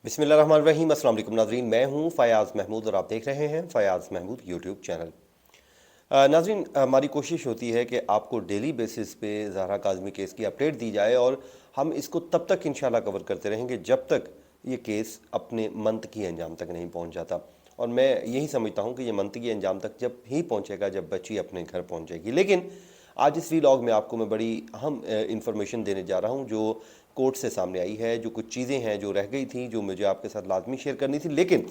बिस्मिल्लाहिर्रहमानिर्रहीम। अस्सलाम वालेकुम नाज़रीन, मैं हूं फ़याज़ महमूद और आप देख रहे हैं फ़याज़ महमूद यूट्यूब चैनल। नाज़रीन, हमारी कोशिश होती है कि आपको डेली बेसिस पे ज़हरा काज़मी केस की अपडेट दी जाए और हम इसको तब तक इंशाल्लाह कवर करते रहेंगे जब तक ये केस अपने मंतकी अंजाम तक नहीं पहुंच जाता। और मैं यही समझता हूं कि ये मंतकी अंजाम तक जब ही पहुंचेगा जब बच्ची अपने घर पहुंचेगी। लेकिन आज इस वीलॉग में आपको मैं बड़ी अहम इंफॉर्मेशन देने जा रहा हूं जो कोर्ट से सामने आई है, जो कुछ चीज़ें हैं जो रह गई थी, जो मुझे आपके साथ लाजमी शेयर करनी थी। लेकिन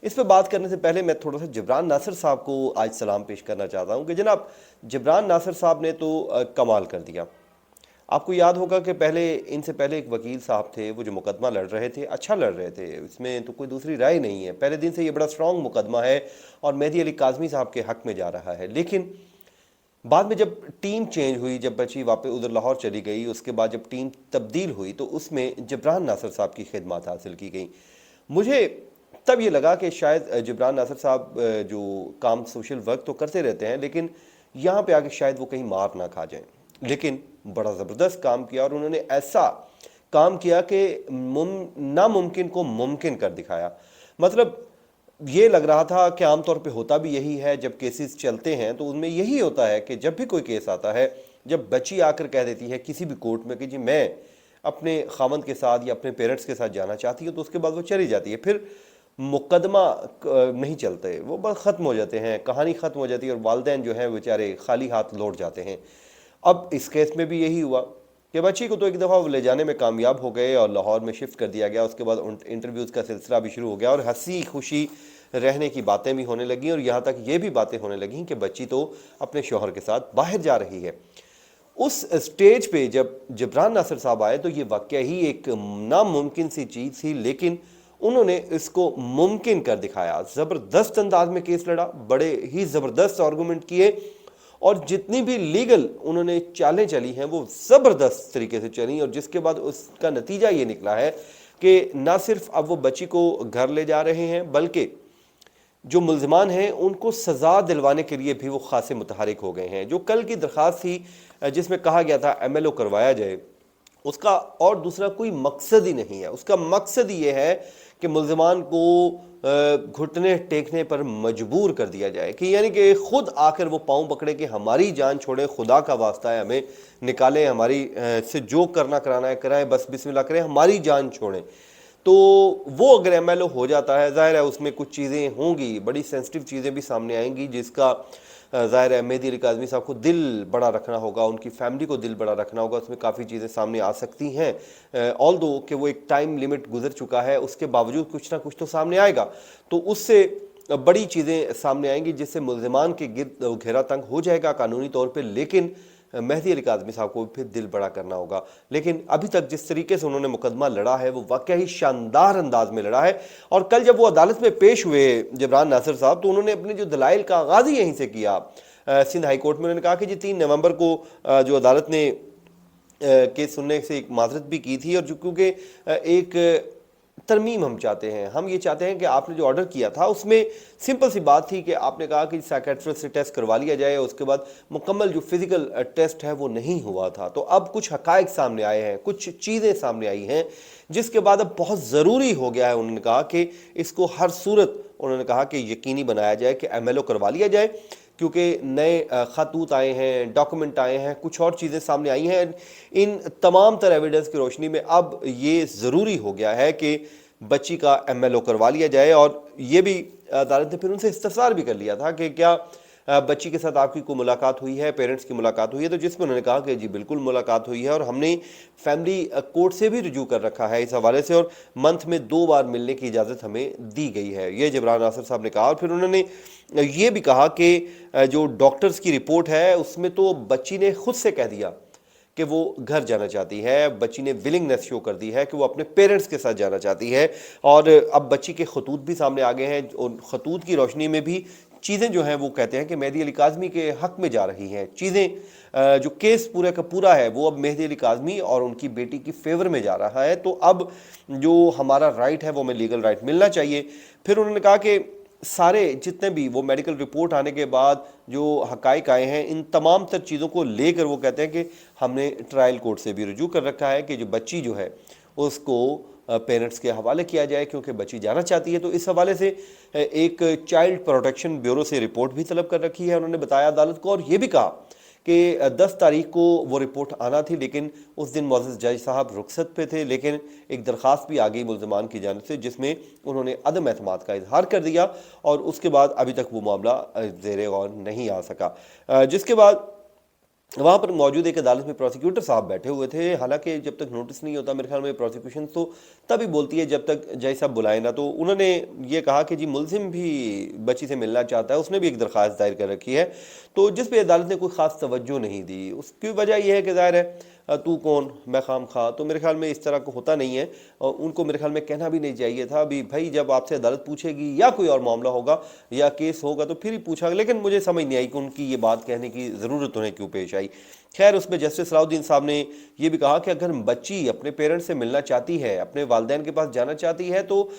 इस पर बात करने से पहले मैं थोड़ा सा जबरान नासिर साहब को आज सलाम पेश करना चाहता हूं कि जनाब जबरान नासिर साहब ने तो कमाल कर दिया। आपको याद होगा कि इनसे पहले एक वकील साहब थे, वो जो मुकदमा लड़ रहे थे, अच्छा लड़ रहे थे, इसमें तो कोई दूसरी राय नहीं है। पहले दिन से ये बड़ा स्ट्रॉन्ग मुकदमा है और मेहदी अली काज़मी साहब के हक़ में जा रहा है। लेकिन बाद में जब टीम चेंज हुई, जब बच्ची वापस उधर लाहौर चली गई, उसके बाद जब टीम तब्दील हुई तो उसमें जबरान नासिर साहब की खिदमत हासिल की गई। मुझे तब ये लगा कि शायद जबरान नासिर साहब जो काम सोशल वर्क तो करते रहते हैं, लेकिन यहाँ पे आके शायद वो कहीं मार ना खा जाएं। लेकिन बड़ा ज़बरदस्त काम किया और उन्होंने ऐसा काम किया कि नामुमकिन को मुमकिन कर दिखाया। मतलब ये लग रहा था कि आमतौर पे होता भी यही है, जब केसेस चलते हैं तो उनमें यही होता है कि जब भी कोई केस आता है, जब बच्ची आकर कह देती है किसी भी कोर्ट में कि जी मैं अपने खामंद के साथ या अपने पेरेंट्स के साथ जाना चाहती हूँ, तो उसके बाद वो चली जाती है। फिर मुकदमा नहीं चलते, वो बस ख़त्म हो जाते हैं, कहानी ख़त्म हो जाती है और वालिदैन जो हैं बेचारे खाली हाथ लौट जाते हैं। अब इस केस में भी यही हुआ कि बच्ची को तो एक दफ़ा वो ले जाने में कामयाब हो गए और लाहौर में शिफ्ट कर दिया गया। उसके बाद इंटरव्यूज़ का सिलसिला भी शुरू हो गया और हंसी खुशी रहने की बातें भी होने लगी और यहाँ तक ये भी बातें होने लगी कि बच्ची तो अपने शौहर के साथ बाहर जा रही है। उस स्टेज पे जब जबरान नासिर साहब आए तो ये वाकया ही एक नामुमकिन सी चीज़ थी, लेकिन उन्होंने इसको मुमकिन कर दिखाया। ज़बरदस्त अंदाज में केस लड़ा, बड़े ही ज़बरदस्त आर्गूमेंट किए और जितनी भी लीगल उन्होंने चालें चली हैं वो ज़बरदस्त तरीके से चली और जिसके बाद उसका नतीजा ये निकला है कि ना सिर्फ अब वो बच्ची को घर ले जा रहे हैं, बल्कि जो मुल्ज़िमान हैं उनको सज़ा दिलवाने के लिए भी वो खासे मुतहरिक हो गए हैं। जो कल की दरख्वास्त थी जिसमें कहा गया था MLO करवाया जाए, उसका और दूसरा कोई मकसद ही नहीं है। उसका मकसद ये है कि मुल्ज़िमान को घुटने टेकने पर मजबूर कर दिया जाए, कि यानी कि खुद आकर वो पाँव पकड़े कि हमारी जान छोड़े, खुदा का वास्ता है, हमें निकालें, हमारी से जो करना कराना है कराएं, बस बिस्मिल्लाह करें, हमारी जान छोड़ें। तो वो अगर MLO हो जाता है, ज़ाहिर है उसमें कुछ चीज़ें होंगी, बड़ी सेंसिटिव चीज़ें भी सामने आएंगी, जिसका ज़ाहिर है मेहदी अली काज़मी साहब को दिल बड़ा रखना होगा, उनकी फैमिली को दिल बड़ा रखना होगा। उसमें काफ़ी चीज़ें सामने आ सकती हैं, ऑल दो कि वो एक टाइम लिमिट गुजर चुका है, उसके बावजूद कुछ ना कुछ तो सामने आएगा। तो उससे बड़ी चीज़ें सामने आएंगी जिससे मुल्ज़िमान के गिर्द घेरा तंग हो जाएगा कानूनी तौर पर। लेकिन मेहदी अली काज़मी साहब को फिर दिल बड़ा करना होगा। लेकिन अभी तक जिस तरीके से उन्होंने मुकदमा लड़ा है वो वाकई ही शानदार अंदाज में लड़ा है। और कल जब वो अदालत में पेश हुए जबरान नासिर साहब, तो उन्होंने अपने जो दलाइल का आगाज़ ही यहीं से किया। सिंध हाई कोर्ट में उन्होंने कहा कि जी 3 नवंबर को जो अदालत ने केस सुनने से एक माजरत भी की थी, और जो क्योंकि एक तरमीम हम चाहते हैं, हम ये चाहते हैं कि आपने जो ऑर्डर किया था उसमें सिंपल सी बात थी कि आपने कहा कि साइकेट्रिस्ट से टेस्ट करवा लिया जाए, उसके बाद मुकम्मल जो फिजिकल टेस्ट है वो नहीं हुआ था। तो अब कुछ हकायक सामने आए हैं, कुछ चीज़ें सामने आई हैं, जिसके बाद अब बहुत ज़रूरी हो गया है। उन्होंने कहा कि इसको हर सूरत उन्होंने कहा कि यकीनी बनाया जाए कि MLO करवा लिया जाए, क्योंकि नए खतूत आए हैं, डॉक्यूमेंट आए हैं, कुछ और चीज़ें सामने आई हैं। इन तमाम तर एविडेंस की रोशनी में अब ये ज़रूरी हो गया है कि बच्ची का MLO करवा लिया जाए। और ये भी अदालत ने फिर उनसे इस्तफसार भी कर लिया था कि क्या बच्ची के साथ आपकी कोई मुलाकात हुई है, पेरेंट्स की मुलाकात हुई है, तो जिसमें उन्होंने कहा कि जी बिल्कुल मुलाकात हुई है और हमने फैमिली कोर्ट से भी रुजू कर रखा है इस हवाले से, और मंथ में 2 बार मिलने की इजाज़त हमें दी गई है, ये जबरान नासिर साहब ने कहा। और फिर उन्होंने ये भी कहा कि जो डॉक्टर्स की रिपोर्ट है उसमें तो बच्ची ने खुद से कह दिया कि वो घर जाना चाहती है, बच्ची ने विलिंगनेस शो कर दी है कि वो अपने पेरेंट्स के साथ जाना चाहती है। और अब बच्ची के खतूत भी सामने आ गए हैं और खतूत की रोशनी में भी चीज़ें जो हैं वो कहते हैं कि मेहदी अली काज़मी के हक़ में जा रही हैं चीज़ें। जो केस पूरे का पूरा है वो अब मेहदी अली काज़मी और उनकी बेटी की फेवर में जा रहा है। तो अब जो हमारा राइट है वो हमें लीगल राइट मिलना चाहिए। फिर उन्होंने कहा कि सारे जितने भी वो मेडिकल रिपोर्ट आने के बाद जो हकाइक आए हैं, इन तमाम तर चीज़ों को लेकर वो कहते हैं कि हमने ट्रायल कोर्ट से भी रुजू कर रखा है कि जो बच्ची जो है उसको पेरेंट्स के हवाले किया जाए क्योंकि बच्ची जाना चाहती है। तो इस हवाले से एक चाइल्ड प्रोटेक्शन ब्यूरो से रिपोर्ट भी तलब कर रखी है उन्होंने बताया अदालत को, और ये भी कहा कि 10 तारीख को वो रिपोर्ट आना थी, लेकिन उस दिन मुअज़्ज़ज़ जज साहब रुखसत पे थे। लेकिन एक दरख्वास्त भी आ गई मुल्ज़मान की जानिब से जिसमें उन्होंने अदम एतमाद का इजहार कर दिया, और उसके बाद अभी तक वो मामला ज़ेरे गौर नहीं आ सका। जिसके बाद वहाँ पर मौजूद एक अदालत में प्रोसिक्यूटर साहब बैठे हुए थे। हालांकि जब तक नोटिस नहीं होता, मेरे ख्याल में प्रोसिक्यूशन तो तभी बोलती है जब तक जज साहब बुलाए ना। तो उन्होंने ये कहा कि जी मुलजिम भी बच्ची से मिलना चाहता है, उसने भी एक दरख्वास्त दायर कर रखी है, तो जिस पे अदालत ने कोई ख़ास तवज्जो नहीं दी। उसकी वजह यह है कि ज़ाहिर है तू कौन मैं खाम खा, तो मेरे ख्याल में इस तरह को होता नहीं है, और उनको मेरे ख्याल में कहना भी नहीं चाहिए था भी भाई जब आपसे अदालत पूछेगी या कोई और मामला होगा या केस होगा तो फिर ही पूछा। लेकिन मुझे समझ नहीं आई कि उनकी ये बात कहने की ज़रूरत उन्हें क्यों पेश आई। खैर उसमें जस्टिस सलाउद्दीन साहब ने ये भी कहा कि अगर बच्ची अपने पेरेंट्स से मिलना चाहती है, अपने वालिदैन के पास जाना चाहती है, तो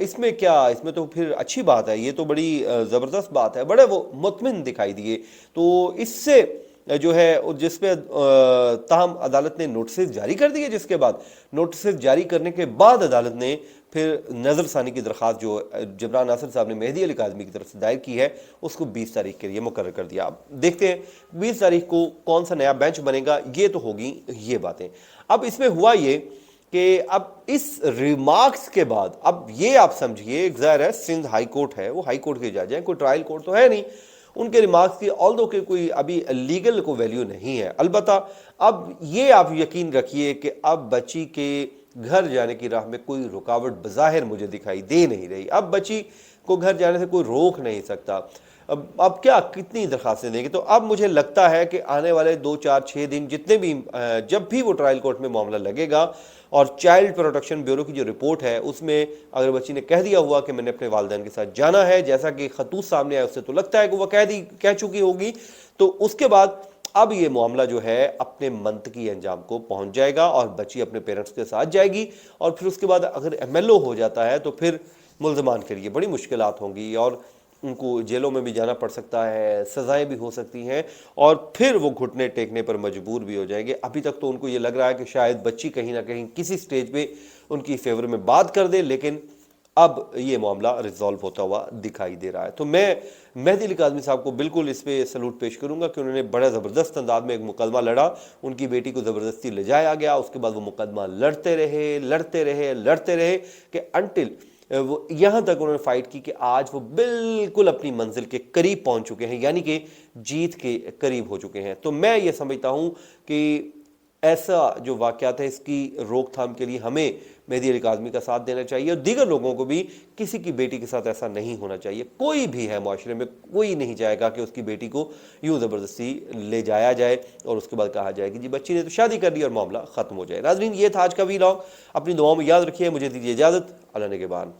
इसमें क्या, इसमें तो फिर अच्छी बात है, ये तो बड़ी ज़बरदस्त बात है, बड़े वो मुतमिन दिखाई दिए। तो इससे जो है जिस पे ताहम अदालत ने नोटिस जारी कर दिए, जिसके बाद नोटिस जारी करने के बाद अदालत ने फिर नज़रसानी की दरख्वास्त जो जबरान नासिर साहब ने मेहदी अली काज़मी की तरफ से दायर की है उसको 20 तारीख के लिए मुकर्रर कर दिया। अब देखते हैं 20 तारीख को कौन सा नया बेंच बनेगा, ये तो होगी ये बातें। अब इसमें हुआ ये कि अब इस रिमार्क्स के बाद अब ये आप समझिए, ज़ाहिर है सिंध हाई कोर्ट है, वो हाई कोर्ट के जज हैं, कोई ट्रायल कोर्ट तो है नहीं, उनके रिमार्क्स की ऑल्दो के कोई अभी लीगल को वैल्यू नहीं है। अलबत्ता अब ये आप यकीन रखिए कि अब बच्ची के घर जाने की राह में कोई रुकावट बज़ाहिर मुझे दिखाई दे नहीं रही। अब बच्ची को घर जाने से कोई रोक नहीं सकता। अब क्या कितनी दरखास्तें देंगे, तो अब मुझे लगता है कि आने वाले 2, 4, 6 दिन जितने भी जब भी वो ट्रायल कोर्ट में मामला लगेगा और चाइल्ड प्रोटेक्शन ब्यूरो की जो रिपोर्ट है उसमें अगर बच्ची ने कह दिया हुआ कि मैंने अपने वालिदैन के साथ जाना है, जैसा कि खतूत सामने आया उससे तो लगता है कि वह कह चुकी होगी, तो उसके बाद अब ये मामला जो है अपने मंतकी अंजाम को पहुंच जाएगा और बच्ची अपने पेरेंट्स के साथ जाएगी। और फिर उसके बाद अगर MLO हो जाता है तो फिर मुल्ज़मान के लिए बड़ी मुश्किलात होंगी और उनको जेलों में भी जाना पड़ सकता है, सज़ाएं भी हो सकती हैं, और फिर वो घुटने टेकने पर मजबूर भी हो जाएंगे। अभी तक तो उनको ये लग रहा है कि शायद बच्ची कहीं ना कहीं किसी स्टेज पे उनकी फेवर में बात कर दे, लेकिन अब ये मामला रिजॉल्व होता हुआ दिखाई दे रहा है। तो मैं मेहदी अली काज़मी साहब को बिल्कुल इस पे सलूट पेश करूंगा कि उन्होंने बड़ा ज़बरदस्त अंदाज में एक मुकदमा लड़ा, उनकी बेटी को ज़बरदस्ती ले जाया गया, उसके बाद वो मुकदमा लड़ते रहे कि अनटिल वो यहाँ तक उन्होंने फाइट की कि आज वो बिल्कुल अपनी मंजिल के करीब पहुंच चुके हैं, यानी कि जीत के करीब हो चुके हैं। तो मैं ये समझता हूँ कि ऐसा जो वाक़यात है इसकी रोकथाम के लिए हमें मेहदी अली काज़मी का साथ देना चाहिए और दीगर लोगों को भी। किसी की बेटी के साथ ऐसा नहीं होना चाहिए। कोई भी है माशरे में, कोई नहीं चाहेगा कि उसकी बेटी को यूँ ज़बरदस्ती ले जाया जाए और उसके बाद कहा जाए कि जी बच्ची ने तो शादी कर ली और मामला ख़त्म हो जाए। नाज़रीन, ये था आज का वीलॉग। अपनी दुआओं में याद रखिए। मुझे दीजिए इजाज़त। अल्लाह ने के बाद।